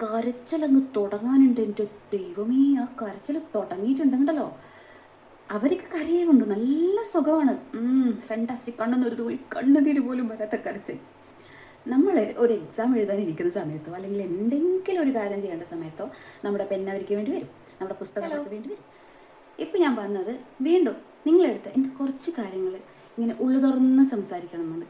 കരച്ചിലങ്ങ് തുടങ്ങാനുണ്ട്. എൻ്റെ ദൈവമേ, ആ കരച്ചിൽ തുടങ്ങിയിട്ടുണ്ടെങ്കിലോ അവർക്ക് കരയുമുണ്ട്, നല്ല സുഖമാണ്. ഫാന്റാസ്റ്റിക്. കണ്ണെന്ന് ഒരു തുള്ളി കണ്ണുനീര് പോലും വരാത്ത കരച്ചിൽ. നമ്മൾ ഒരു എക്സാം എഴുതാനിരിക്കുന്ന സമയത്തോ അല്ലെങ്കിൽ എന്തെങ്കിലും ഒരു കാര്യം ചെയ്യേണ്ട സമയത്തോ നമ്മുടെ പെന്നവർക്ക് വേണ്ടി വരും, നമ്മുടെ പുസ്തകങ്ങൾക്ക് വേണ്ടി വരും. ഇപ്പം ഞാൻ വന്നത് വീണ്ടും നിങ്ങളെടുത്ത് എനിക്ക് കുറച്ച് കാര്യങ്ങൾ ഇങ്ങനെ ഉള്ളു തുറന്ന് സംസാരിക്കണമെന്നുണ്ട്.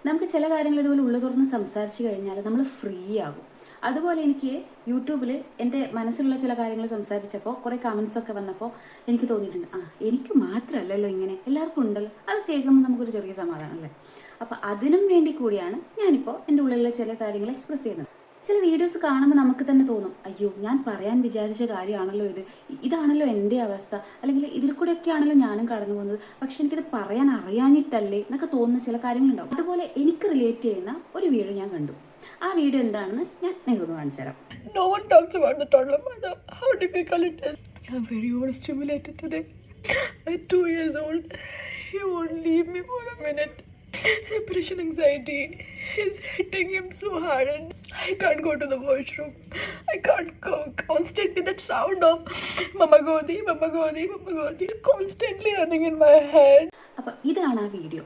നമുക്ക് ചില കാര്യങ്ങൾ ഇതുപോലെ ഉള്ളു തുറന്ന് സംസാരിച്ച് കഴിഞ്ഞാൽ നമ്മൾ ഫ്രീ ആകും. അതുപോലെ എനിക്ക് യൂട്യൂബിൽ എൻ്റെ മനസ്സിലുള്ള ചില കാര്യങ്ങൾ സംസാരിച്ചപ്പോൾ കുറേ കമൻസൊക്കെ വന്നപ്പോൾ എനിക്ക് തോന്നിയിട്ടുണ്ട്, എനിക്ക് മാത്രമല്ലല്ലോ ഇങ്ങനെ, എല്ലാവർക്കും ഉണ്ടല്ലോ. അത് കേൾക്കുമ്പോൾ നമുക്കൊരു ചെറിയ സമാധാനം അല്ലേ. അപ്പോൾ അതിനും വേണ്ടി കൂടിയാണ് ഞാനിപ്പോൾ എൻ്റെ ഉള്ളിലുള്ള ചില കാര്യങ്ങൾ എക്സ്പ്രസ് ചെയ്യുന്നത്. ചില വീഡിയോസ് കാണുമ്പോൾ നമുക്ക് തന്നെ തോന്നും, അയ്യോ ഞാൻ പറയാൻ വിചാരിച്ച കാര്യമാണല്ലോ ഇതാണല്ലോ എൻ്റെ അവസ്ഥ, അല്ലെങ്കിൽ ഇതിൽ കൂടെയൊക്കെയാണല്ലോ ഞാനും കടന്നു പോകുന്നത്, പക്ഷെ എനിക്കിത് പറയാൻ അറിയാഞ്ഞിട്ടല്ലേ എന്നൊക്കെ തോന്നുന്ന ചില കാര്യങ്ങളുണ്ടാവും. അതുപോലെ എനിക്ക് റിലേറ്റ് ചെയ്യുന്ന ഒരു വീഡിയോ ഞാൻ കണ്ടു. ആ വീഡിയോ എന്താണെന്ന് ഞാൻ നിങ്ങൾക്കൊന്ന് കാണിച്ചു തരാം. No one talks about the toddler mother, how difficult it is. I'm very overstimulated today. At 2 years old, he won't leave me for a minute. Separation anxiety is hitting him so hard and I can't go to the washroom. I can't cook. Constantly that sound of Mama Godi, Mama Godi, Mama Godi is constantly running in my head. അപ്പോൾ ഇതാണ് ആ video.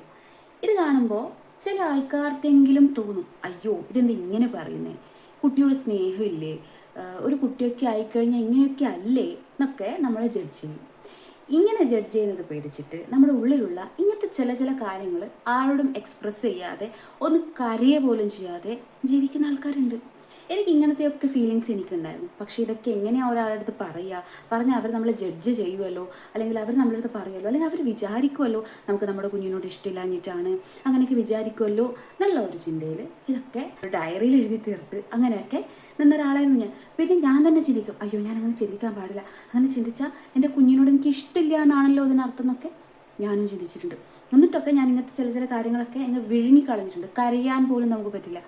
ഇത് കാണുമ്പോൾ ചില ആൾക്കാർക്കെങ്കിലും തോന്നും, അയ്യോ ഇതെന്ത് ഇങ്ങനെ പറയുന്നേ, കുട്ടിയോട് സ്നേഹമില്ലേ, ഒരു കുട്ടിയൊക്കെ ആയിക്കഴിഞ്ഞാൽ ഇങ്ങനെയൊക്കെ അല്ലേ എന്നൊക്കെ നമ്മളെ ജഡ്ജ് ചെയ്യും. ഇങ്ങനെ ജഡ്ജ് ചെയ്യുന്നത് പേടിച്ചിട്ട് നമ്മുടെ ഉള്ളിലുള്ള ഇങ്ങനത്തെ ചില കാര്യങ്ങൾ ആരോടും എക്സ്പ്രസ് ചെയ്യാതെ ഒന്ന് കരയുക പോലും ചെയ്യാതെ ജീവിക്കുന്ന ആൾക്കാരുണ്ട്. എനിക്ക് ഇങ്ങനത്തെയൊക്കെ ഫീലിങ്സ് എനിക്കുണ്ടായിരുന്നു. പക്ഷേ ഇതൊക്കെ എങ്ങനെയാണ് ഒരാളുടെ അടുത്ത് പറഞ്ഞാൽ അവർ നമ്മളെ ജഡ്ജ് ചെയ്യുമല്ലോ, അല്ലെങ്കിൽ അവർ നമ്മുടെ അടുത്ത് പറയുമല്ലോ, അല്ലെങ്കിൽ അവർ വിചാരിക്കുമല്ലോ നമുക്ക് നമ്മുടെ കുഞ്ഞിനോട് ഇഷ്ടമില്ലാഞ്ഞിട്ടാണ്, അങ്ങനെയൊക്കെ വിചാരിക്കുമല്ലോ എന്നുള്ള ഒരു ചിന്തയിൽ ഇതൊക്കെ ഒരു ഡയറിയിൽ എഴുതി തീർത്ത് അങ്ങനെയൊക്കെ നിന്നൊരാളായിരുന്നു ഞാൻ. പിന്നെ ഞാൻ തന്നെ ചിന്തിക്കും, അയ്യോ ഞാൻ അങ്ങനെ ചിന്തിക്കാൻ പാടില്ല, അങ്ങനെ ചിന്തിച്ചാൽ എൻ്റെ കുഞ്ഞിനോട് എനിക്ക് ഇഷ്ടമില്ല എന്നാണല്ലോ അതിനർത്ഥം എന്നൊക്കെ ഞാനും ചിന്തിച്ചിട്ടുണ്ട്. എന്നിട്ടൊക്കെ ഞാൻ ഇങ്ങനത്തെ ചില കാര്യങ്ങളൊക്കെ അങ്ങ് വിഴുങ്ങിക്കളഞ്ഞിട്ടുണ്ട്. കരയാൻ പോലും നമുക്ക് പറ്റില്ല.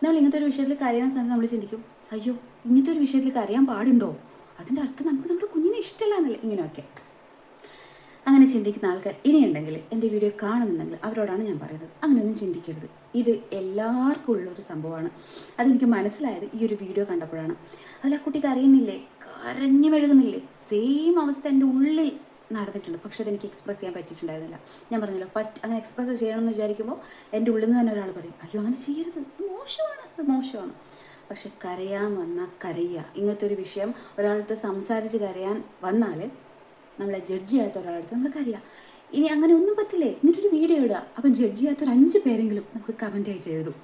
നമ്മൾ ഇങ്ങനത്തെ ഒരു വിഷയത്തിൽ കരയുന്ന സമയത്ത് നമ്മൾ ചിന്തിക്കും, അയ്യോ ഇങ്ങനത്തെ ഒരു വിഷയത്തിൽ കരയാൻ പാടുണ്ടോ, അതിൻ്റെ അർത്ഥം നമുക്ക് നമ്മുടെ കുഞ്ഞിനെ ഇഷ്ടമല്ല എന്നല്ലേ. ഇങ്ങനെയൊക്കെ അങ്ങനെ ചിന്തിക്കുന്ന ആൾക്കാർ ഇനിയുണ്ടെങ്കിൽ എൻ്റെ വീഡിയോ കാണുന്നുണ്ടെങ്കിൽ അവരോടാണ് ഞാൻ പറയുന്നത്, അങ്ങനെയൊന്നും ചിന്തിക്കരുത്. ഇത് എല്ലാവർക്കും ഉള്ളൊരു സംഭവമാണ്. അതെനിക്ക് മനസ്സിലായത് ഈ ഒരു വീഡിയോ കണ്ടപ്പോഴാണ്. അതിൽ ആ കുട്ടി കരയുന്നില്ലേ, കരഞ്ഞു മെഴുകുന്നില്ലേ, സെയിം അവസ്ഥ എൻ്റെ ഉള്ളിൽ നടന്നിട്ടുണ്ട്. പക്ഷെ അതെനിക്ക് എക്സ്പ്രസ് ചെയ്യാൻ പറ്റിയിട്ടുണ്ടായിരുന്നില്ല. ഞാൻ പറഞ്ഞല്ലോ, അങ്ങനെ എക്സ്പ്രസ് ചെയ്യണമെന്ന് വിചാരിക്കുമ്പോൾ എൻ്റെ ഉള്ളിൽ നിന്ന് തന്നെ ഒരാൾ പറയും, അയ്യോ അങ്ങനെ ചെയ്യരുത്, ഇത് മോശമാണ്. പക്ഷെ കരയാൻ വന്നാൽ കരയുക. ഇങ്ങനത്തെ ഒരു വിഷയം ഒരാളടുത്ത് സംസാരിച്ച് കരയാൻ വന്നാൽ നമ്മളെ ജഡ്ജ് ചെയ്യാത്ത ഒരാളടുത്ത് നമ്മൾ കരയുക. ഇനി അങ്ങനെ ഒന്നും പറ്റില്ലേ, ഇങ്ങനൊരു വീഡിയോ ഇടുക, അപ്പം ജഡ്ജ് ചെയ്യാത്തൊരു 5 പേരെങ്കിലും നമുക്ക് കമൻ്റായിട്ട് എഴുതും.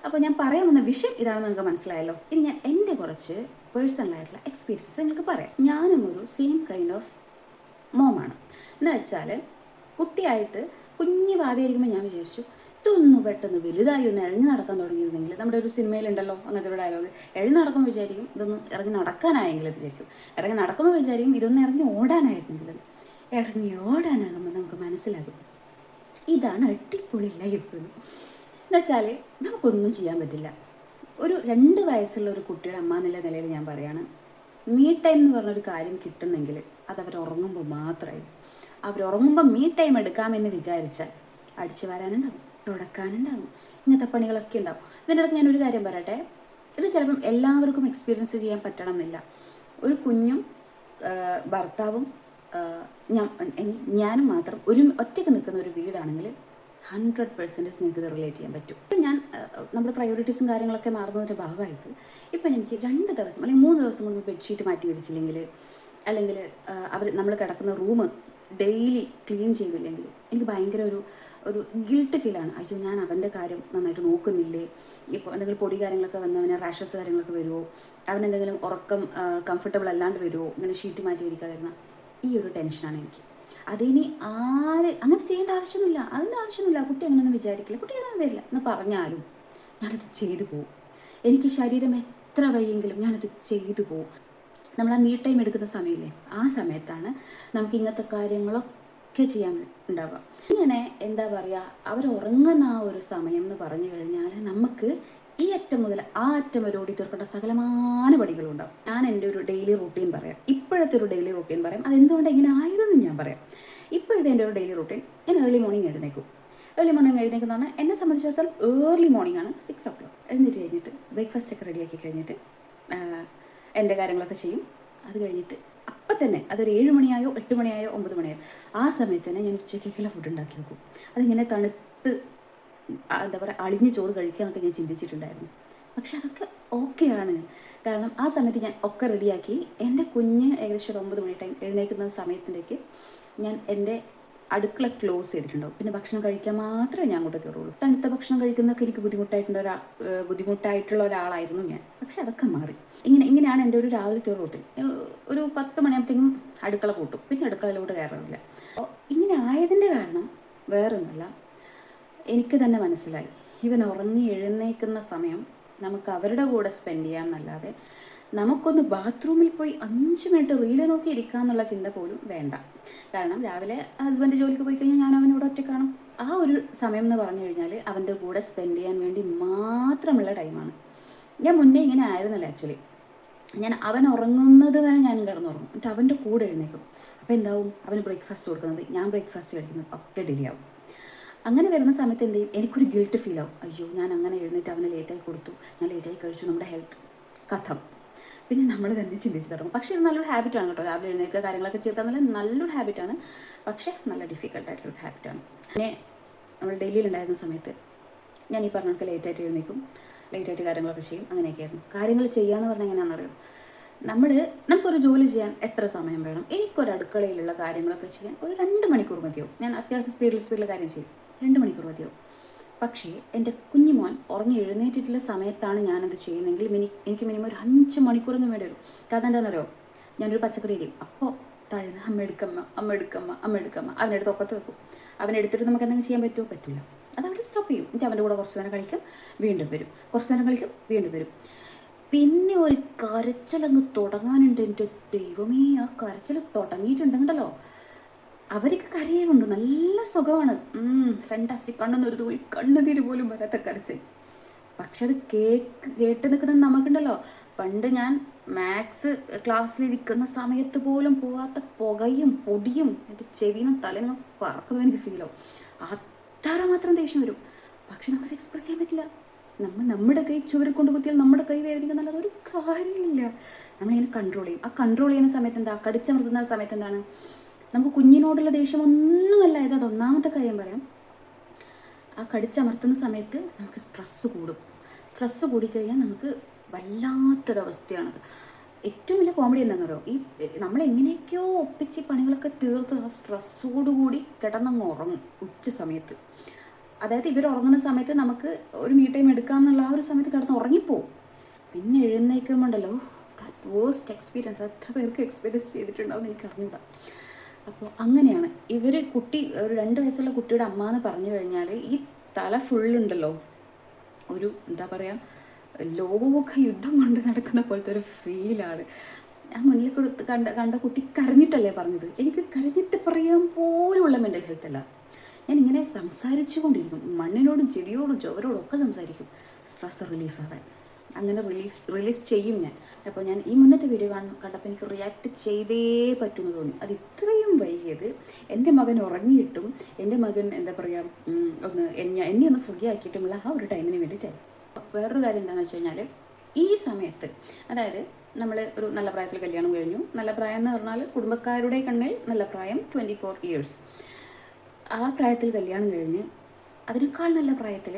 അപ്പോൾ ഞാൻ പറയാൻ വന്ന വിഷയം ഇതാണെന്ന് നിങ്ങൾക്ക് മനസ്സിലായല്ലോ. ഇനി ഞാൻ എൻ്റെ കുറച്ച് പേഴ്സണലായിട്ടുള്ള എക്സ്പീരിയൻസ് നിങ്ങൾക്ക് പറയാം. ഞാനും ഒരു സെയിം കൈൻഡ് ഓഫ് മോമാണ്. എന്ന് വെച്ചാൽ കുട്ടിയായിട്ട് കുഞ്ഞു ഭാവിയായിരിക്കുമ്പോൾ ഞാൻ വിചാരിച്ചു, ഇതൊന്ന് പെട്ടെന്ന് വലുതായി ഒന്ന് ഇഴഞ്ഞു നടക്കാൻ തുടങ്ങിയിരുന്നെങ്കിൽ. നമ്മുടെ ഒരു സിനിമയിലുണ്ടല്ലോ അങ്ങനത്തെ ഒരു ഡയലോഗ്, ഇഴഞ്ഞു നടക്കുമ്പോൾ വിചാരിക്കും ഇതൊന്ന് ഇറങ്ങി നടക്കാനായെങ്കിൽ അത് വിചാരിക്കും, ഇറങ്ങി നടക്കുമ്പോൾ വിചാരിക്കും ഇതൊന്ന് ഇറങ്ങി ഓടാനായിരുന്നെങ്കിൽ. ഇറങ്ങി ഓടാനാകുമ്പോൾ നമുക്ക് മനസ്സിലാകും ഇതാണ് അടിപൊളി ലൈഫ് എന്ന് വെച്ചാൽ നമുക്കൊന്നും ചെയ്യാൻ പറ്റില്ല. ഒരു 2 വയസ്സുള്ള ഒരു കുട്ടിയുടെ അമ്മ എന്നുള്ള നിലയിൽ ഞാൻ പറയുകയാണ്, മീ ടൈം എന്ന് പറഞ്ഞൊരു കാര്യം കിട്ടുന്നെങ്കിൽ അത് അവരുറങ്ങുമ്പോൾ മാത്രമായി. അവരുറങ്ങുമ്പോൾ മീ ടൈം എടുക്കാമെന്ന് വിചാരിച്ചാൽ അടിച്ചു വരാനുണ്ടാവും, തുടക്കാനുണ്ടാവും, ഇങ്ങനത്തെ പണികളൊക്കെ ഉണ്ടാവും. ഇതിൻ്റെ അടുത്ത് ഞാനൊരു കാര്യം പറയട്ടെ, ഇത് ചിലപ്പം എല്ലാവർക്കും എക്സ്പീരിയൻസ് ചെയ്യാൻ പറ്റണം എന്നില്ല. ഒരു കുഞ്ഞും ഭർത്താവും ഞാനും മാത്രം ഒറ്റയ്ക്ക് നിൽക്കുന്ന ഒരു വീടാണെങ്കിൽ 100% നിങ്ങൾക്ക് ഇത് റിലേറ്റ് ചെയ്യാൻ പറ്റും. ഇപ്പം ഞാൻ നമ്മുടെ പ്രയോറിറ്റീസും കാര്യങ്ങളൊക്കെ മാറുന്നതിൻ്റെ ഭാഗമായിട്ട് ഇപ്പം എനിക്ക് 2 ദിവസം അല്ലെങ്കിൽ 3 ദിവസം കൊണ്ട് ബെഡ്ഷീറ്റ് മാറ്റി വിരിച്ചില്ലെങ്കിൽ, അല്ലെങ്കിൽ നമ്മൾ കിടക്കുന്ന റൂം ഡെയിലി ക്ലീൻ ചെയ്തില്ലെങ്കിൽ എനിക്ക് ഭയങ്കര ഒരു ഗിൽട്ട് ഫീലാണ്. അയ്യോ ഞാൻ അവൻ്റെ കാര്യം നന്നായിട്ട് നോക്കുന്നില്ലേ, ഇപ്പോൾ എന്തെങ്കിലും പൊടി കാര്യങ്ങളൊക്കെ വന്ന് അവന് റാഷസ് കാര്യങ്ങളൊക്കെ വരുമോ, അവനെന്തെങ്കിലും ഉറക്കം കംഫർട്ടബിൾ അല്ലാണ്ട് വരുമോ, ഇങ്ങനെ ഷീറ്റ് മാറ്റി വിരിക്കാതിരുന്ന ഈ ഒരു ടെൻഷനാണ് എനിക്ക്. അതിനി അങ്ങനെ ചെയ്യേണ്ട ആവശ്യമില്ല, അതിൻ്റെ ആവശ്യമില്ല. കുട്ടി അങ്ങനെയൊന്നും വിചാരിക്കില്ല, കുട്ടി അങ്ങനെ വരില്ല എന്ന് പറഞ്ഞാലും ഞാനത് ചെയ്തു പോവും. എനിക്ക് ശരീരം എത്ര വയ്യെങ്കിലും ഞാനത് ചെയ്തു പോവും. നമ്മൾ ആ മീ ടൈം എടുക്കുന്ന സമയമില്ലേ, ആ സമയത്താണ് നമുക്ക് ഇങ്ങനത്തെ കാര്യങ്ങളൊക്കെ ചെയ്യാൻ ഉണ്ടാവുക. ഇങ്ങനെ എന്താ പറയുക, അവരുറങ്ങുന്ന ആ ഒരു സമയം എന്ന് പറഞ്ഞു കഴിഞ്ഞാൽ നമുക്ക് ഈ അറ്റം മുതൽ ആ അറ്റം വരെ ഓടി തീർക്കേണ്ട സകലമായ പടികളുണ്ടാവും. ഞാൻ എൻ്റെ ഒരു ഡെയിലി റൂട്ടീൻ പറയാം, ഇപ്പോഴത്തെ ഒരു ഡെയിലി റൂട്ടീൻ പറയാം. അതെന്തുകൊണ്ടാണ് ഇങ്ങനെ ആയതെന്ന് ഞാൻ പറയാം. ഇപ്പോഴത്തെ എൻ്റെ ഒരു ഡെയിലി റൂട്ടീൻ, ഞാൻ ഏർലി മോർണിംഗ് എഴുന്നേക്കും. ഏർലി മോർണിംഗ് എഴുന്നേക്കുന്ന പറഞ്ഞാൽ എന്നെ സംബന്ധിച്ചിടത്തോളം ഏർലി മോർണിംഗ് ആണ് 6 o'clock. എഴുന്നേറ്റ് കഴിഞ്ഞിട്ട് ബ്രേക്ക്ഫാസ്റ്റ് ഒക്കെ റെഡിയാക്കി കഴിഞ്ഞിട്ട് എൻ്റെ കാര്യങ്ങളൊക്കെ ചെയ്യും. അത് കഴിഞ്ഞിട്ട് അപ്പം തന്നെ അതൊരു 7 മണിയായോ 8 മണിയായോ 9 മണിയായോ ആ സമയത്ത് തന്നെ ഞാൻ ഉച്ചയ്ക്കുള്ള ഫുഡ് ഉണ്ടാക്കി വെക്കും. അതിങ്ങനെ തണുത്ത് എന്താ പറയുക അളിഞ്ഞ് ചോറ് കഴിക്കാമെന്നൊക്കെ ഞാൻ ചിന്തിച്ചിട്ടുണ്ടായിരുന്നു. പക്ഷെ അതൊക്കെ ഓക്കെയാണ്. കാരണം ആ സമയത്ത് ഞാൻ ഒക്കെ റെഡിയാക്കി എൻ്റെ കുഞ്ഞ് ഏകദേശം ഒരു 9 മണി ടൈം എഴുന്നേൽക്കുന്ന സമയത്തിലേക്ക് ഞാൻ എൻ്റെ അടുക്കള ക്ലോസ് ചെയ്തിട്ടുണ്ടാവും. പിന്നെ ഭക്ഷണം കഴിക്കാൻ മാത്രമേ ഞാൻ അങ്ങോട്ട് കയറുള്ളൂ. തണുത്ത ഭക്ഷണം കഴിക്കുന്നതൊക്കെ എനിക്ക് ബുദ്ധിമുട്ടായിട്ടുള്ള ഒരാളായിരുന്നു ഞാൻ. പക്ഷെ അതൊക്കെ മാറി. ഇങ്ങനെയാണ് എൻ്റെ ഒരു രാവിലത്തെ റൂട്ടീൻ. ഒരു 10 മണിയാകുമ്പോഴത്തേക്കും അടുക്കള പൂട്ടും. പിന്നെ അടുക്കളയിലോട്ട് കയറാറില്ല. അപ്പോൾ ഇങ്ങനെ ആയതിൻ്റെ കാരണം വേറൊന്നുമല്ല, എനിക്ക് തന്നെ മനസ്സിലായി ഇവൻ ഉറങ്ങി എഴുന്നേൽക്കുന്ന സമയം നമുക്ക് അവരുടെ കൂടെ സ്പെൻഡ് ചെയ്യാം എന്നല്ലാതെ നമുക്കൊന്ന് ബാത്റൂമിൽ പോയി 5 മിനിറ്റ് റീല് നോക്കി ഇരിക്കാമെന്നുള്ള ചിന്ത പോലും വേണ്ട. കാരണം രാവിലെ ഹസ്ബൻഡ് ജോലിക്ക് പോയി കഴിഞ്ഞാൽ ഞാൻ അവനോട് ഒറ്റ കാണും. ആ ഒരു സമയം എന്ന് പറഞ്ഞു കഴിഞ്ഞാൽ അവൻ്റെ കൂടെ സ്പെൻഡ് ചെയ്യാൻ വേണ്ടി മാത്രമുള്ള ടൈമാണ്. ഞാൻ മുന്നേ ഇങ്ങനെ ആയിരുന്നില്ല ആക്ച്വലി. ഞാൻ അവൻ ഉറങ്ങുന്നത് വരെ ഞാൻ കിടന്നുറങ്ങും. എന്നിട്ട് അവൻ്റെ കൂടെ എഴുന്നേക്കും. അപ്പോൾ എന്താവും, അവന് ബ്രേക്ക്ഫാസ്റ്റ് കൊടുക്കുന്നത്, ഞാൻ ബ്രേക്ക്ഫാസ്റ്റ് കഴിക്കുന്നത് ഒക്കെ ഡിലേ ആവും. അങ്ങനെ വരുന്ന സമയത്ത് എന്ത് ചെയ്യും, എനിക്കൊരു ഗിൽട്ട് ഫീൽ ആവും. അയ്യോ ഞാൻ അങ്ങനെ എഴുന്നേറ്റ് അവന് ലേറ്റായി കൊടുത്തു, ഞാൻ ലേറ്റായി കഴിച്ചു, നമ്മുടെ ഹെൽത്ത് കഥം. പിന്നെ നമ്മൾ തന്നെ ചിന്തിച്ച് തുടങ്ങും. പക്ഷേ ഇത് നല്ലൊരു ഹാബിറ്റാണ് കേട്ടോ. രാവിലെ എഴുന്നേൽക്കുക കാര്യങ്ങളൊക്കെ ചേർക്കാൻ നല്ലൊരു ഹാബിറ്റാണ്. പക്ഷേ നല്ല ഡിഫിക്കൽട്ടായിട്ടുള്ളൊരു ഹാബിറ്റാണ്. പിന്നെ നമ്മൾ ഡൽഹിയിലുണ്ടായിരുന്ന സമയത്ത് ഞാൻ ഈ പറഞ്ഞ ലേറ്റായിട്ട് എഴുന്നേക്കും, ലേറ്റായിട്ട് കാര്യങ്ങളൊക്കെ ചെയ്യും. അങ്ങനെയൊക്കെയായിരുന്നു. കാര്യങ്ങൾ ചെയ്യാന്ന് പറഞ്ഞാൽ എങ്ങനെയാണെന്നറിയോ, നമുക്കൊരു ജോലി ചെയ്യാൻ എത്ര സമയം വേണം? എനിക്കൊരു അടുക്കളയിലുള്ള കാര്യങ്ങളൊക്കെ ചെയ്യാൻ ഒരു 2 മണിക്കൂർ മതിയോ. ഞാൻ അത്യാവശ്യം സ്പീഡിൽ കാര്യം ചെയ്യും. 2 മണിക്കൂർ മതിയോ. പക്ഷേ എൻ്റെ കുഞ്ഞുമോൻ ഉറങ്ങി എഴുന്നേറ്റിട്ടുള്ള സമയത്താണ് ഞാനത് ചെയ്യുന്നതെങ്കിൽ എനിക്ക് മിനിമം ഒരു 5 മണിക്കൂറെങ്കിലും വേണ്ടി വരും. കാരണം എന്താണെന്നറിയോ, ഞാനൊരു പച്ചക്കറി അരിയും. അപ്പോൾ താഴ്ന്ന് അമ്മ എടുക്കമ്മ അവനെടുത്ത് ഒക്കത്ത് വെക്കും. അവനെടുത്തിട്ട് നമുക്ക് എന്തെങ്കിലും ചെയ്യാൻ പറ്റുമോ? പറ്റില്ല. അതവിടെ സ്റ്റോപ്പ് ചെയ്യും. എന്നിട്ട് അവൻ്റെ കൂടെ കുറച്ച് നേരം കളിക്കും, വീണ്ടും വരും, കുറച്ച് നേരം കളിക്കും, വീണ്ടും വരും. പിന്നെ ഒരു കരച്ചിലങ്ങ് തുടങ്ങാനുണ്ട്. എൻ്റെ ദൈവമേ, ആ കരച്ചിൽ തുടങ്ങിയിട്ടുണ്ടെങ്കിലോ അവർക്ക് കരയുമുണ്ട്, നല്ല സുഖമാണ്, ഫാന്റാസ്റ്റിക്. കണ്ണെന്നൊരു തുള്ളി കണ്ണുനീര് പോലും വരാത്ത കരച്ചിൽ. പക്ഷെ അത് കേട്ട് നിൽക്കുന്നത് നമുക്കുണ്ടല്ലോ. പണ്ട് ഞാൻ മാത്സ് ക്ലാസ്സിലിരിക്കുന്ന സമയത്ത് പോലും പോകാത്ത പുകയും പൊടിയും എൻ്റെ ചെവിന്നും തലേന്നും പറക്കുന്നത് എനിക്ക് ഫീൽ ആവും. അത്രമാത്രം ദേഷ്യം വരും. പക്ഷെ നമുക്കത് എക്സ്പ്രസ് ചെയ്യാൻ പറ്റില്ല. നമ്മുടെ കൈ ചുവരെ കൊണ്ട് കുത്തിയാൽ നമ്മുടെ കൈ വേദനിക്കുന്നല്ലാതെ ഒരു കാര്യമില്ല. നമ്മളിങ്ങനെ കൺട്രോൾ ചെയ്യും. ആ കൺട്രോൾ ചെയ്യുന്ന സമയത്ത് എന്താ, കടിച്ചമർത്തുന്ന സമയത്ത് എന്താണ്, നമുക്ക് കുഞ്ഞിനോടുള്ള ദേഷ്യം ഒന്നുമല്ല. ഇത് ഒന്നാമത്തെ കാര്യം പറയാം. ആ കടിച്ചമർത്തുന്ന സമയത്ത് നമുക്ക് സ്ട്രെസ്സ് കൂടും. സ്ട്രെസ്സ് കൂടിക്കഴിഞ്ഞാൽ നമുക്ക് വല്ലാത്തൊരവസ്ഥയാണത്. ഏറ്റവും വലിയ കോമഡി എന്താണെന്നറിയോ, നമ്മളെങ്ങനെയൊക്കെയോ ഒപ്പിച്ച് പണികളൊക്കെ തീർത്ത് ആ സ്ട്രെസ്സോടുകൂടി കിടന്നങ്ങ് ഉറങ്ങും ഉച്ച സമയത്ത്. അതായത് ഇവർ ഉറങ്ങുന്ന സമയത്ത് നമുക്ക് ഒരു മീ ടൈം എടുക്കാമെന്നുള്ള ആ ഒരു സമയത്ത് കിടന്ന് ഉറങ്ങിപ്പോവും. പിന്നെ എഴുന്നേൽക്കുമ്പോണ്ടല്ലോ, ദാറ്റ് വേസ്റ്റ് എക്സ്പീരിയൻസ്. എത്ര പേർക്ക് എക്സ്പീരിയൻസ് ചെയ്തിട്ടുണ്ടാവും എന്ന് എനിക്ക് അറിഞ്ഞൂടാ. അപ്പോൾ അങ്ങനെയാണ് കുട്ടി ഒരു 2 വയസ്സുള്ള കുട്ടിയുടെ അമ്മ എന്ന് പറഞ്ഞു കഴിഞ്ഞാൽ ഈ തല ഫുള്ളുണ്ടല്ലോ, ഒരു എന്താ പറയുക, ലോക യുദ്ധം കൊണ്ട് നടക്കുന്ന പോലത്തെ ഒരു ഫീലാണ്. ഞാൻ മുന്നിൽ കണ്ട കുട്ടി കരഞ്ഞിട്ടല്ലേ പറഞ്ഞത്. എനിക്ക് കരഞ്ഞിട്ട് പറയാൻ പോലുമുള്ള മെൻ്റൽ ഹെൽത്ത് അല്ല. ഞാനിങ്ങനെ സംസാരിച്ചു കൊണ്ടിരിക്കും, മണ്ണിനോടും ചെടിയോടും ചുവരോടും ഒക്കെ സംസാരിക്കും, സ്ട്രെസ് റിലീഫ് ആവാൻ. അങ്ങനെ റിലീസ് ചെയ്യും ഞാൻ. അപ്പോൾ ഞാൻ ഈ മുന്നത്തെ വീഡിയോ കണ്ടപ്പോൾ എനിക്ക് റിയാക്ട് ചെയ്തേ പറ്റുമെന്ന് തോന്നി. അത് ഇത്രയും വൈകിയത് എൻ്റെ മകൻ ഉറങ്ങിയിട്ടും എൻ്റെ മകൻ എന്താ പറയുക എന്നെ ഒന്ന് ഫ്രീ ആക്കിയിട്ടുമുള്ള ആ ഒരു ടൈമിന് വേണ്ടിയിട്ടാണ്. വേറൊരു കാര്യം എന്താണെന്ന് വെച്ച് കഴിഞ്ഞാൽ, ഈ സമയത്ത് അതായത് നമ്മൾ ഒരു നല്ല പ്രായത്തിൽ കല്യാണം കഴിഞ്ഞു. നല്ല പ്രായം എന്ന് പറഞ്ഞാൽ കുടുംബക്കാരുടെ കണ്ണിൽ നല്ല പ്രായം 24 ഇയേഴ്സ്. ആ പ്രായത്തിൽ കല്യാണം കഴിഞ്ഞ് അതിനേക്കാൾ നല്ല പ്രായത്തിൽ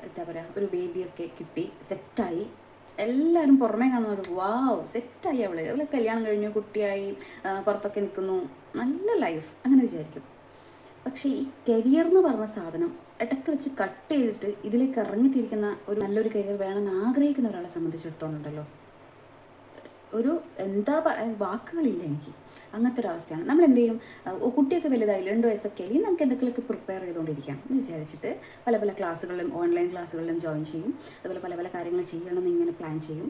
എന്താ പറയുക ഒരു ബേബിയൊക്കെ കിട്ടി സെറ്റായി, എല്ലാവരും പുറമേ കാണുന്നവർ വാവ് സെറ്റായി അവൾ കല്യാണം കഴിഞ്ഞു, കുട്ടിയായി, പുറത്തൊക്കെ നിൽക്കുന്നു, നല്ല ലൈഫ് അങ്ങനെ വിചാരിക്കും. പക്ഷേ ഈ കരിയർ എന്ന് പറഞ്ഞ സാധനം ഇടയ്ക്ക് വെച്ച് കട്ട് ചെയ്തിട്ട് ഇതിലേക്ക് ഇറങ്ങിത്തിരിക്കുന്ന ഒരു നല്ലൊരു കരിയർ വേണമെന്ന് ആഗ്രഹിക്കുന്ന ഒരാളെ സംബന്ധിച്ചിടത്തോളം ഉണ്ടല്ലോ, ഒരു എന്താ വാക്കുകളില്ല എനിക്ക്. അങ്ങനത്തെ ഒരു അവസ്ഥയാണ്. നമ്മൾ എന്ത് ചെയ്യും, കുട്ടിയൊക്കെ വലുതായി 2 വയസ്സൊക്കെ അല്ലെങ്കിൽ നമുക്ക് എന്തെങ്കിലുമൊക്കെ പ്രിപ്പയർ ചെയ്തുകൊണ്ടിരിക്കാം എന്ന് വിചാരിച്ചിട്ട് പല ക്ലാസ്സുകളിലും ഓൺലൈൻ ക്ലാസ്സുകളിലും ജോയിൻ ചെയ്യും. അതുപോലെ പല കാര്യങ്ങൾ ചെയ്യണമെന്ന് ഇങ്ങനെ പ്ലാൻ ചെയ്യും.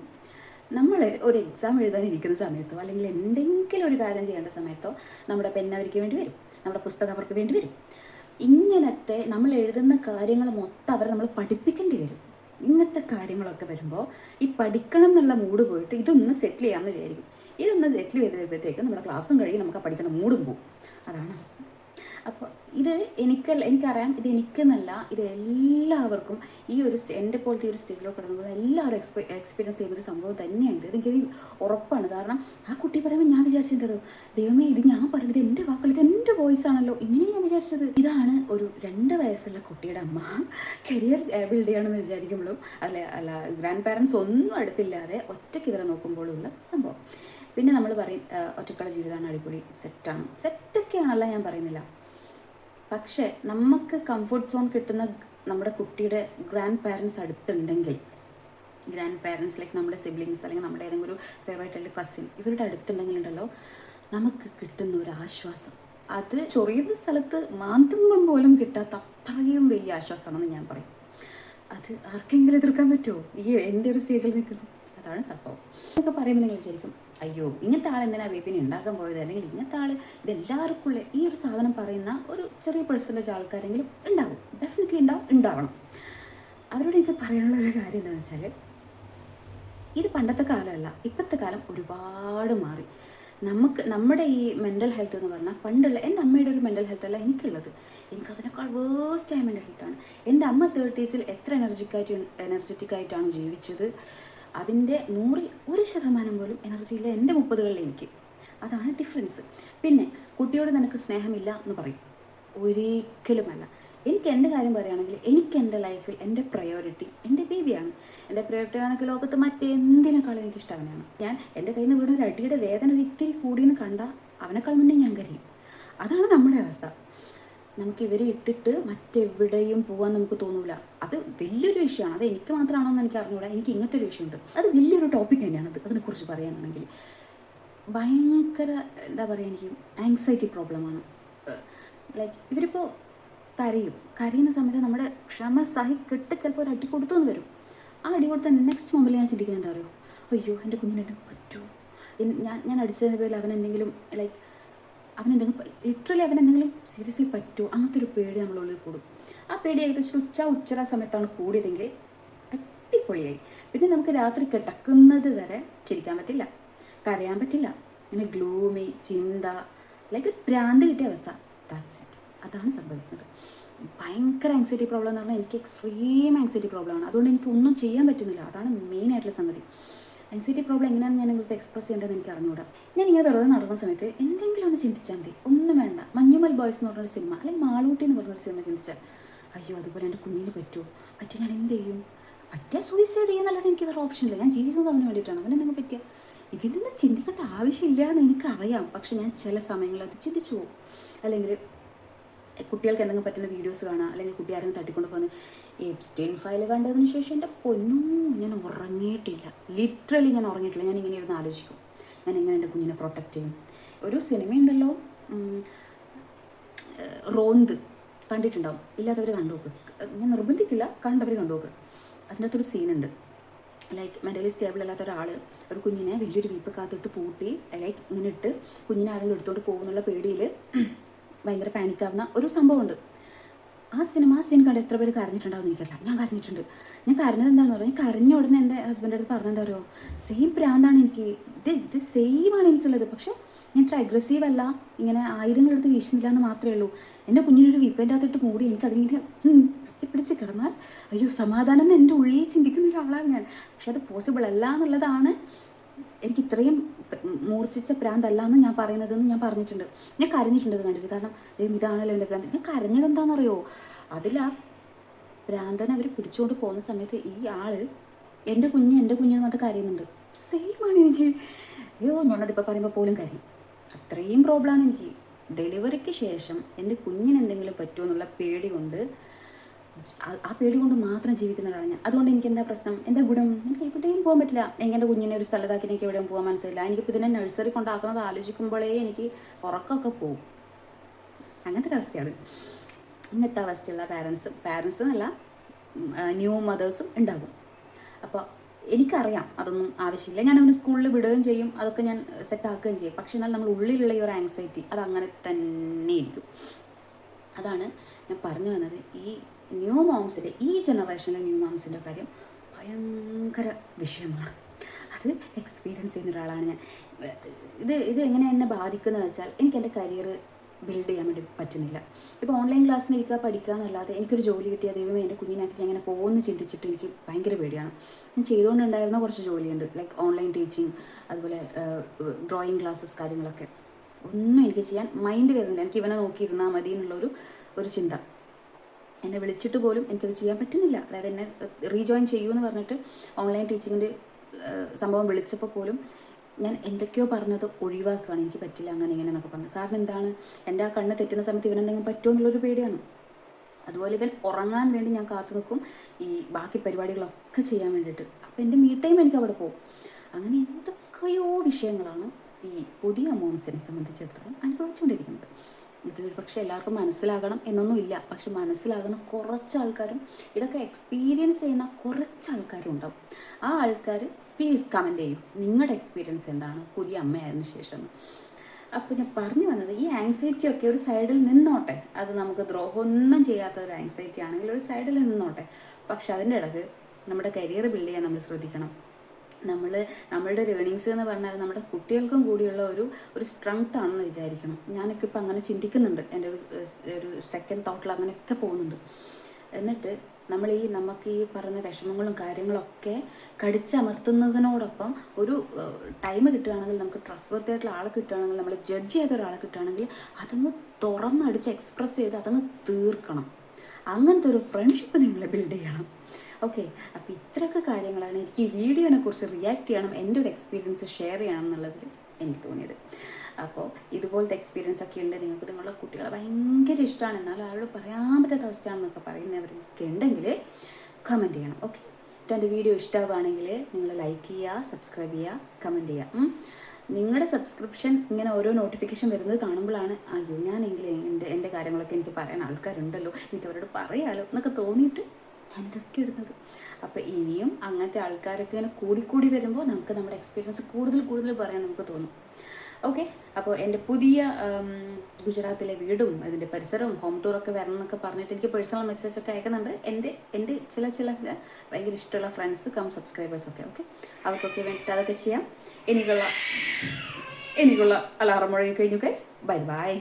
നമ്മൾ ഒരു എക്സാം എഴുതാനിരിക്കുന്ന സമയത്തോ അല്ലെങ്കിൽ എന്തെങ്കിലും ഒരു കാര്യം ചെയ്യേണ്ട സമയത്തോ നമ്മുടെ പെൻ അവർക്ക് വേണ്ടി വരും, നമ്മുടെ പുസ്തകം അവർക്ക് വേണ്ടി വരും. ഇങ്ങനത്തെ നമ്മൾ എഴുതുന്ന കാര്യങ്ങൾ മൊത്തം അവരെ നമ്മൾ പഠിപ്പിക്കേണ്ടി വരും. ഇങ്ങനത്തെ കാര്യങ്ങളൊക്കെ വരുമ്പോൾ ഈ പഠിക്കണം എന്നുള്ള മൂഡ് പോയിട്ട് ഇതൊന്ന് സെറ്റിൽ ചെയ്യാമെന്ന് വിചാരിക്കും. ഇതൊന്ന് സെറ്റിൽ ചെയ്ത് വരുമ്പോഴത്തേക്ക് നമ്മുടെ ക്ലാസ്സും കഴിയും, നമുക്ക് ആ പഠിക്കണം മൂടും പോവും. അതാണ് അവസ്ഥ. അപ്പോൾ ഇത് എനിക്കറിയാം, ഇത് എനിക്കെന്നല്ല, ഇത് എല്ലാവർക്കും ഈ ഒരു എൻ്റെ പോലത്തെ ഈ ഒരു സ്റ്റേജിലോട്ട് കിടന്നത് എല്ലാവരും എക്സ്പീരിയൻസ് ചെയ്യുന്നൊരു സംഭവം തന്നെയാണ് ഇത്. എനിക്കത് ഉറപ്പാണ്. കാരണം ആ കുട്ടി പറയുമ്പോൾ ഞാൻ വിചാരിച്ചെന്തോ, ദൈവമേ ഇത് ഞാൻ പറയുന്നത് എൻ്റെ വാക്കുകൾ, ഇത് എൻ്റെ വോയിസ് ആണല്ലോ, ഇങ്ങനെ ഞാൻ വിചാരിച്ചത്. ഇതാണ് ഒരു 2 വയസ്സുള്ള കുട്ടിയുടെ അമ്മ കരിയർ ബിൽഡ് ചെയ്യണമെന്ന് വിചാരിക്കുമ്പോഴും അല്ല ഗ്രാൻഡ് പാരൻസ് ഒന്നും അടുത്തില്ലാതെ ഒറ്റയ്ക്ക് ഇവരെ നോക്കുമ്പോഴുള്ള സംഭവം. പിന്നെ നമ്മൾ പറയും ഒറ്റക്കുള്ള ജീവിതമാണ് അടിപൊളി, സെറ്റൊക്കെയാണല്ല ഞാൻ പറയുന്നില്ല. പക്ഷേ നമുക്ക് കംഫർട്ട് സോൺ കിട്ടുന്ന നമ്മുടെ കുട്ടിയുടെ ഗ്രാൻഡ് പാരൻസ് അടുത്തുണ്ടെങ്കിൽ, ഗ്രാൻഡ് പാരൻസ് ലൈക്ക് നമ്മുടെ സിബ്ലിങ്സ് അല്ലെങ്കിൽ നമ്മുടെ ഏതെങ്കിലും ഒരു ഫേവറേറ്റ് അല്ലെങ്കിൽ കസിൻ ഇവരുടെ അടുത്തുണ്ടെങ്കിലുണ്ടല്ലോ നമുക്ക് കിട്ടുന്ന ഒരു ആശ്വാസം, അത് ചൊറിയുന്ന സ്ഥലത്ത് മാന്തുമ്പം പോലും കിട്ടാത്ത അത്രയും വലിയ ആശ്വാസമാണെന്ന് ഞാൻ പറയും. അത് ആർക്കെങ്കിലും എതിർക്കാൻ പറ്റുമോ ഈ എൻ്റെ ഒരു സ്റ്റേജിൽ നിൽക്കുന്നത്? അതാണ് സംഭവം. എന്നൊക്കെ പറയുമ്പോൾ നിങ്ങൾ വിചാരിക്കും, അയ്യോ ഇങ്ങനത്തെ ആൾ എന്തിനാ ബേബിനെ ഉണ്ടാക്കാൻ പോയത്, അല്ലെങ്കിൽ ഇങ്ങനത്തെ ആൾ ഇതെല്ലാവർക്കും ഉള്ള ഈ ഒരു സാധനം പറയുന്ന ഒരു ചെറിയ പെർസെൻറ്റേജ് ആൾക്കാരെങ്കിലും ഉണ്ടാവും, ഡെഫിനറ്റ്ലി ഉണ്ടാവണം. അവരോട് എനിക്ക് പറയാനുള്ള ഒരു കാര്യം എന്താണെന്ന് വെച്ചാൽ, ഇത് പണ്ടത്തെ കാലമല്ല, ഇപ്പോഴത്തെ കാലം ഒരുപാട് മാറി. നമ്മുടെ ഈ മെൻ്റൽ ഹെൽത്ത് എന്ന് പറഞ്ഞാൽ പണ്ടുള്ള എൻ്റെ അമ്മയുടെ ഒരു മെൻ്റൽ ഹെൽത്ത് അല്ല എനിക്കുള്ളത്. എനിക്കതിനേക്കാൾ വേസ്റ്റായ മെൻ്റൽ ഹെൽത്താണ്. എൻ്റെ അമ്മ 30s എത്ര എനർജറ്റിക് ആയിട്ടാണ് ജീവിച്ചത്, അതിൻ്റെ 100ൽ 1% പോലും എനർജി ഇല്ല എൻ്റെ 30കളിൽ എനിക്ക്. അതാണ് ഡിഫറൻസ്. പിന്നെ കുട്ടിയോട് നിനക്ക് സ്നേഹമില്ല എന്ന് പറയും, ഒരിക്കലുമല്ല. എനിക്ക് എൻ്റെ കാര്യം പറയുകയാണെങ്കിൽ എനിക്ക് എൻ്റെ ലൈഫിൽ എൻ്റെ പ്രയോറിറ്റി എൻ്റെ ബേബിയാണ്. എൻ്റെ പ്രയോറിറ്റി ആണെങ്കിൽ ലോകത്ത് മറ്റെന്തിനേക്കാളും എനിക്കിഷ്ടം അവനാണ്. ഞാൻ എൻ്റെ കയ്യിൽ നിന്ന് വീണ ഒരു അടിയുടെ വേദന ഒരു ഇത്തിരി കൂടിയെന്ന് കണ്ടാൽ അവനേക്കാൾ മുന്നേ ഞാൻ കരയും. അതാണ് നമ്മുടെ അവസ്ഥ. നമുക്ക് ഇവരെ ഇട്ടിട്ട് മറ്റെവിടെയും പോകാൻ നമുക്ക് തോന്നില്ല. അത് വലിയൊരു വിഷയമാണ്. അത് എനിക്ക് മാത്രമാണോ എന്ന് എനിക്ക് അറിഞ്ഞുകൂടാ. എനിക്ക് ഇങ്ങനത്തെ ഒരു വിഷയമുണ്ട്, അത് വലിയൊരു ടോപ്പിക് തന്നെയാണ്. അതിനെക്കുറിച്ച് പറയാനാണെങ്കിൽ ഭയങ്കര എന്താ പറയുക, എനിക്ക് ആങ്സൈറ്റി പ്രോബ്ലമാണ്. ലൈക്ക് ഇവരിപ്പോൾ കരയുന്ന സമയത്ത് നമ്മുടെ ക്ഷമ സഹിക്കിട്ട് ചിലപ്പോൾ ഒരു അടി കൊടുത്തു എന്ന് വരും. ആ അടി കൊടുത്ത നെക്സ്റ്റ് മൊമെൻറ്റിൽ ഞാൻ ചിന്തിക്കുന്നത് എന്താ പറയുക, അയ്യോ എൻ്റെ കുഞ്ഞിനെന്തെങ്കിലും പറ്റുമോ, ഞാൻ അടിച്ചതിൻ്റെ പേരിൽ അവനെന്തെങ്കിലും ലൈക്ക് ലിറ്ററലി അവനെന്തെങ്കിലും സീരിയസ്ലി പറ്റുമോ, അങ്ങനത്തെ ഒരു പേടി നമ്മളുള്ളിൽ കൂടും. ആ പേടി ഏകദേശം ഉച്ചര സമയത്താണ് കൂടിയതെങ്കിൽ അടിപൊളിയായി. പിന്നെ നമുക്ക് രാത്രി കിടക്കുന്നത് വരെ ചിരിക്കാൻ പറ്റില്ല, കരയാൻ പറ്റില്ല, പിന്നെ ഗ്ലൂമി ചിന്ത, ലൈക്ക് ഒരു ഭ്രാന്ത് കിട്ടിയ അവസ്ഥ. That's it. അതാണ് സംഭവിക്കുന്നത്. ഭയങ്കര ആങ്സൈറ്റി പ്രോബ്ലം എന്ന് പറഞ്ഞാൽ എനിക്ക് എക്സ്ട്രീം ആങ്സൈറ്റി പ്രോബ്ലമാണ്. അതുകൊണ്ട് എനിക്ക് ഒന്നും ചെയ്യാൻ പറ്റുന്നില്ല. അതാണ് മെയിനായിട്ടുള്ള സംഗതി. ആങ്സൈറ്റി പ്രോബ്ലം എങ്ങനെയാണെന്ന് ഞാൻ നിങ്ങൾക്ക് എക്സ്പ്രസ് ചെയ്യേണ്ടതെന്ന് എനിക്ക് അറിഞ്ഞൂടാ. ഞാൻ ഇങ്ങനെ വെറുതെ നടക്കുന്ന സമയത്ത് എന്തെങ്കിലും ഒന്ന് ചിന്തിച്ചാൽ മതി, ഒന്നും വേണ്ട. മഞ്ഞുമൽ ബോയ്സ് എന്ന് പറഞ്ഞൊരു സിനിമ അല്ലെങ്കിൽ മാളൂട്ടി എന്ന് പറഞ്ഞൊരു സിനിമ ചിന്തിച്ചാൽ, അയ്യോ അതുപോലെ എൻ്റെ കുഞ്ഞിന് പറ്റുമോ, പറ്റിയ ഞാൻ എന്ത് ചെയ്യും, പറ്റിയാൽ സൂയിസൈഡ് ചെയ്യുന്നല്ലാണ്ട് എനിക്ക് വേറെ ഓപ്ഷനില്ല. ഞാൻ ജീവിക്കുന്നത് അവന് വേണ്ടിയിട്ടാണ്, അവനെന്തെങ്കിലും പറ്റിയ ഇതിനൊന്നും ചിന്തിക്കേണ്ട ആവശ്യമില്ല എന്ന് എനിക്കറിയാം. പക്ഷെ ഞാൻ ചില സമയങ്ങളിൽ അത് ചിന്തിച്ചു പോകും. അല്ലെങ്കിൽ കുട്ടികൾക്ക് എന്തെങ്കിലും പറ്റുന്ന വീഡിയോസ് കാണുക, അല്ലെങ്കിൽ കുട്ടി ആരെങ്കിലും തട്ടിക്കൊണ്ട് പോകുന്ന എപ്സ്റ്റൈൻ ഫയൽ കണ്ടതിന് ശേഷം എൻ്റെ പൊന്നോ ഞാൻ ഉറങ്ങിയിട്ടില്ല. ലിറ്ററലി ഞാൻ ഉറങ്ങിയിട്ടില്ല. ഞാൻ ഇങ്ങനെ ഇരുന്ന് ആലോചിക്കും, ഞാൻ എങ്ങനെ എൻ്റെ കുഞ്ഞിനെ പ്രൊട്ടക്റ്റ് ചെയ്യും. ഒരു സിനിമയുണ്ടല്ലോ റോന്ത്, കണ്ടിട്ടുണ്ടാവും. ഇല്ലാത്തവർ കണ്ടു നോക്ക്. ഞാൻ നിർബന്ധിക്കില്ല, കണ്ടവർ കണ്ടു നോക്ക്. അതിനകത്തൊരു സീനുണ്ട്, ലൈക്ക് മെൻ്റലി സ്റ്റേബിൾ അല്ലാത്ത ഒരാൾ ഒരു കുഞ്ഞിനെ വലിയൊരു വീപ്പ് കാത്തിട്ട് പൂട്ടി ലൈക്ക് ഇങ്ങനെ ഇട്ട് കുഞ്ഞിനെ ആരെങ്കിലും എടുത്തുകൊണ്ട് പോകുന്നുള്ള പേടിയിൽ ഭയങ്കര പാനിക്കാവുന്ന ഒരു സംഭവമുണ്ട്. ആ സീൻ കണ്ട് എത്ര പേര് കരഞ്ഞിട്ടുണ്ടാവും എനിക്കറിയില്ല. ഞാൻ കരഞ്ഞിട്ടുണ്ട്. ഞാൻ കരഞ്ഞത് എന്താണെന്ന് പറയുക, ഞാൻ കരഞ്ഞ ഉടനെ എൻ്റെ ഹസ്ബൻഡ് അടുത്ത് പറഞ്ഞെന്താ പറയുമോ, സെയിം പ്രാന്താണ് എനിക്ക്, ഇത് സെയിമാണ് എനിക്കുള്ളത്. പക്ഷേ ഞാൻ ഇത്ര അഗ്രസീവ് അല്ല, ഇങ്ങനെ ആയുധങ്ങളെടുത്ത് വീശുന്നില്ല എന്ന് മാത്രമേ ഉള്ളൂ. എൻ്റെ കുഞ്ഞിനൊരു വീപ്പൻ്റെ അകത്തിട്ട് മൂടി എനിക്കതിങ്ങനെ പിടിച്ച് കിടന്നാൽ അയ്യോ സമാധാനം എന്ന് എൻ്റെ ഉള്ളിൽ ചിന്തിക്കുന്ന ഒരാളാണ് ഞാൻ. പക്ഷെ അത് പോസിബിൾ അല്ല എന്നുള്ളതാണ് എനിക്ക് ഇത്രയും മൂർച്ഛിച്ച പ്രാന്തല്ല എന്ന് ഞാൻ പറയുന്നതെന്ന് ഞാൻ പറഞ്ഞിട്ടുണ്ട്. ഞാൻ കരഞ്ഞിട്ടുണ്ട് ഇത് കണ്ടിട്ട്. കാരണം ദൈവം ഇതാണല്ലോ എൻ്റെ പ്രാന്ത്. ഞാൻ കരഞ്ഞത് എന്താണെന്നറിയോ, അതിൽ ആ പ്രാന്തനെ അവർ പിടിച്ചുകൊണ്ട് പോകുന്ന സമയത്ത് ഈ ആൾ എൻ്റെ കുഞ്ഞെന്ന് പറഞ്ഞിട്ട് കരയുന്നുണ്ട്. സെയിമാണ് എനിക്ക്. അയ്യോ ഞാനതിപ്പോൾ പറയുമ്പോൾ പോലും കരയും. അത്രയും പ്രോബ്ലമാണ് എനിക്ക്. ഡെലിവറിക്ക് ശേഷം എൻ്റെ കുഞ്ഞിന് എന്തെങ്കിലും പറ്റുമോ എന്നുള്ള പേടി കൊണ്ട്, ആ പേടി കൊണ്ട് മാത്രം ജീവിക്കുന്ന ഒരാളാണ് ഞാൻ. അതുകൊണ്ട് എനിക്ക് എന്താ പ്രശ്നം, എന്താ ഗുണം, എനിക്ക് എവിടെയും പോകാൻ പറ്റില്ല. എൻ്റെ കുഞ്ഞിനെ ഒരു സ്ഥലത്താക്കി എനിക്ക് എവിടെയും പോകാൻ മനസ്സിലില്ല. എനിക്കിപ്പോൾ ഇതിനെ നഴ്സറി കൊണ്ടാക്കുന്നത് ആലോചിക്കുമ്പോഴേ എനിക്ക് ഉറക്കമൊക്കെ പോകും. അങ്ങനത്തെ ഒരു അവസ്ഥയാണ്. ഇങ്ങനത്തെ അവസ്ഥയുള്ള പാരൻസ് എന്നല്ല ന്യൂ മദേഴ്സും ഉണ്ടാകും. അപ്പോൾ എനിക്കറിയാം അതൊന്നും ആവശ്യമില്ല. ഞാൻ അവന് സ്കൂളിൽ വിടുകയും ചെയ്യും, അതൊക്കെ ഞാൻ സെറ്റാക്കുകയും ചെയ്യും. പക്ഷേ എന്നാൽ നമ്മൾ ഉള്ളിലുള്ള ഈ ഒരു ആങ്സൈറ്റി അതങ്ങനെ തന്നെ ഇരിക്കും. അതാണ് ഞാൻ പറഞ്ഞു വന്നത്. ഈ ന്യൂ മോംസിൻ്റെ, ഈ ജനറേഷനിലെ ന്യൂ മോംസിൻ്റെ കാര്യം ഭയങ്കര വിഷയമാണ്. അത് എക്സ്പീരിയൻസ് ചെയ്യുന്ന ഒരാളാണ് ഞാൻ. ഇത് എങ്ങനെ എന്നെ ബാധിക്കുന്നത് വെച്ചാൽ, എനിക്ക് എൻ്റെ കരിയർ ബിൽഡ് ചെയ്യാൻ വേണ്ടി പറ്റുന്നില്ല. ഇപ്പോൾ ഓൺലൈൻ ക്ലാസ്സിന് ഇരിക്കുക, പഠിക്കുക എന്നല്ലാതെ എനിക്കൊരു ജോലി കിട്ടിയ ദൈവമേ എൻ്റെ കുഞ്ഞിനാക്കി ഞാൻ അങ്ങനെ പോകുമെന്ന് ചിന്തിച്ചിട്ട് എനിക്ക് ഭയങ്കര പേടിയാണ്. ഞാൻ ചെയ്തുകൊണ്ടുണ്ടായിരുന്ന കുറച്ച് ജോലിയുണ്ട്, ലൈക്ക് ഓൺലൈൻ ടീച്ചിങ്, അതുപോലെ ഡ്രോയിങ് ക്ലാസ്സസ്, കാര്യങ്ങളൊക്കെ. ഒന്നും എനിക്ക് ചെയ്യാൻ മൈൻഡ് വരുന്നില്ല. എനിക്ക് ഇവനെ നോക്കിയിരുന്നാൽ മതി ഒരു ചിന്ത. എന്നെ വിളിച്ചിട്ട് പോലും എനിക്കത് ചെയ്യാൻ പറ്റുന്നില്ല. അതായത് എന്നെ റീജോയിൻ ചെയ്യുമെന്ന് പറഞ്ഞിട്ട് ഓൺലൈൻ ടീച്ചിങ്ങിൻ്റെ സംഭവം വിളിച്ചപ്പോൾ പോലും ഞാൻ എന്തൊക്കെയോ പറഞ്ഞത് ഒഴിവാക്കുകയാണ്. എനിക്ക് പറ്റില്ല അങ്ങനെ ഇങ്ങനെ എന്നൊക്കെ പറഞ്ഞു. കാരണം എന്താണ്, എൻ്റെ ആ കണ്ണ് തെറ്റുന്ന സമയത്ത് ഇവനെന്തെങ്കിലും പറ്റുമോ എന്നുള്ളൊരു പേടിയാണ്. അതുപോലെ ഇവൻ ഉറങ്ങാൻ വേണ്ടി ഞാൻ കാത്തു നിൽക്കും, ഈ ബാക്കി പരിപാടികളൊക്കെ ചെയ്യാൻ വേണ്ടിയിട്ട്. അപ്പോൾ എൻ്റെ മീ ടൈം എനിക്ക് അവിടെ പോകും. അങ്ങനെ എന്തൊക്കെയോ വിഷയങ്ങളാണ് ഈ പുതിയ മോംസിനെ സംബന്ധിച്ചിടത്തോളം അനുഭവിച്ചുകൊണ്ടിരിക്കുന്നത്. ഇത് പക്ഷേ എല്ലാവർക്കും മനസ്സിലാകണം എന്നൊന്നുമില്ല. പക്ഷെ മനസ്സിലാകുന്ന കുറച്ച് ആൾക്കാരും ഇതൊക്കെ എക്സ്പീരിയൻസ് ചെയ്യുന്ന കുറച്ച് ആൾക്കാരും ഉണ്ടാവും. ആ ആൾക്കാർ പ്ലീസ് കമൻറ്റ് ചെയ്യൂ, നിങ്ങളുടെ എക്സ്പീരിയൻസ് എന്താണ് പുതിയ അമ്മയായതിനു ശേഷം. അപ്പോൾ ഞാൻ പറഞ്ഞു വന്നത്, ഈ ആങ്സൈറ്റി ഒക്കെ ഒരു സൈഡിൽ നിന്നോട്ടെ. അത് നമുക്ക് ദ്രോഹമൊന്നും ചെയ്യാത്ത ഒരു ആങ്സൈറ്റി ആണെങ്കിൽ ഒരു സൈഡിൽ നിന്നോട്ടെ. പക്ഷെ അതിൻ്റെ ഇടയ്ക്ക് നമ്മുടെ കരിയർ ബിൽഡ് ചെയ്യാൻ നമ്മൾ ശ്രദ്ധിക്കണം. നമ്മളുടെ ഒരു ഏണിങ്സ് എന്ന് പറഞ്ഞാൽ നമ്മുടെ കുട്ടികൾക്കും കൂടിയുള്ള ഒരു സ്ട്രെങ്ത് ആണെന്ന് വിചാരിക്കണം. ഞാനൊക്കെ ഇപ്പം അങ്ങനെ ചിന്തിക്കുന്നുണ്ട്. എൻ്റെ ഒരു സെക്കൻഡ് തോട്ടിൽ അങ്ങനെയൊക്കെ പോകുന്നുണ്ട്. എന്നിട്ട് നമുക്ക് ഈ പറഞ്ഞ വിഷമങ്ങളും കാര്യങ്ങളൊക്കെ കടിച്ചമർത്തുന്നതിനോടൊപ്പം ഒരു ടൈം കിട്ടുകയാണെങ്കിൽ, നമുക്ക് ട്രസ്റ്റ് വർത്തി ആയിട്ടുള്ള ആളെ കിട്ടുകയാണെങ്കിൽ, നമ്മൾ ജഡ്ജ് ചെയ്ത ഒരാളെ കിട്ടുകയാണെങ്കിൽ അതങ്ങ് തുറന്നടിച്ച് എക്സ്പ്രസ് ചെയ്ത് അതങ്ങ് തീർക്കണം. അങ്ങനത്തെ ഒരു ഫ്രണ്ട്ഷിപ്പ് നിങ്ങൾ ബിൽഡ് ചെയ്യണം. ഓക്കെ, അപ്പോൾ ഇത്രയൊക്കെ കാര്യങ്ങളാണ് എനിക്ക് ഈ വീഡിയോനെ കുറിച്ച് റിയാക്ട് ചെയ്യണം, എൻ്റെ ഒരു എക്സ്പീരിയൻസ് ഷെയർ ചെയ്യണം എന്നുള്ളതിൽ എനിക്ക് തോന്നിയത്. അപ്പോൾ ഇതുപോലത്തെ എക്സ്പീരിയൻസ് ഒക്കെ ഉണ്ട്, നിങ്ങൾക്ക് നിങ്ങളുടെ കുട്ടികളെ ഭയങ്കര ഇഷ്ടമാണ്, എന്നാലും ആരോട് പറയാൻ പറ്റാത്ത അവസ്ഥയാണെന്നൊക്കെ പറയുന്നവരൊക്കെ ഉണ്ടെങ്കിൽ കമൻറ്റ് ചെയ്യണം. ഓക്കെ, എൻ്റെ വീഡിയോ ഇഷ്ടമാവുകയാണെങ്കിൽ നിങ്ങൾ ലൈക്ക് ചെയ്യുക, സബ്സ്ക്രൈബ് ചെയ്യുക, കമൻറ്റ് ചെയ്യുക. നിങ്ങളുടെ സബ്സ്ക്രിപ്ഷൻ ഇങ്ങനെ ഓരോ നോട്ടിഫിക്കേഷൻ വരുന്നത് കാണുമ്പോഴാണ് അയ്യോ ഞാനെങ്കിലും എൻ്റെ കാര്യങ്ങളൊക്കെ എനിക്ക് പറയാൻ ആൾക്കാരുണ്ടല്ലോ, എനിക്ക് അവരോട് പറയാമല്ലോ എന്നൊക്കെ തോന്നിയിട്ട് ഞാനിതൊക്കെ ഇടുന്നത്. അപ്പോൾ ഇനിയും അങ്ങനത്തെ ആൾക്കാരൊക്കെ ഇങ്ങനെ കൂടിക്കൂടി വരുമ്പോൾ നമുക്ക് നമ്മുടെ എക്സ്പീരിയൻസ് കൂടുതൽ പറയാൻ നമുക്ക് തോന്നും. ഓക്കെ, അപ്പോൾ എൻ്റെ പുതിയ ഗുജറാത്തിലെ വീടും അതിൻ്റെ പരിസരവും ഹോം ടൂറൊക്കെ വരണം എന്നൊക്കെ പറഞ്ഞിട്ട് എനിക്ക് പേഴ്സണൽ മെസ്സേജൊക്കെ അയക്കുന്നുണ്ട് എൻ്റെ ചില ഭയങ്കര ഇഷ്ടമുള്ള ഫ്രണ്ട്സ് സബ്സ്ക്രൈബേഴ്സൊക്കെ. ഓക്കെ, അവർക്കൊക്കെ വേണ്ടിയിട്ട് അതൊക്കെ ചെയ്യാം. എനിക്കുള്ള അലാറം മുഴങ്ങി കഴിഞ്ഞു ഗൈസ്. ബൈ.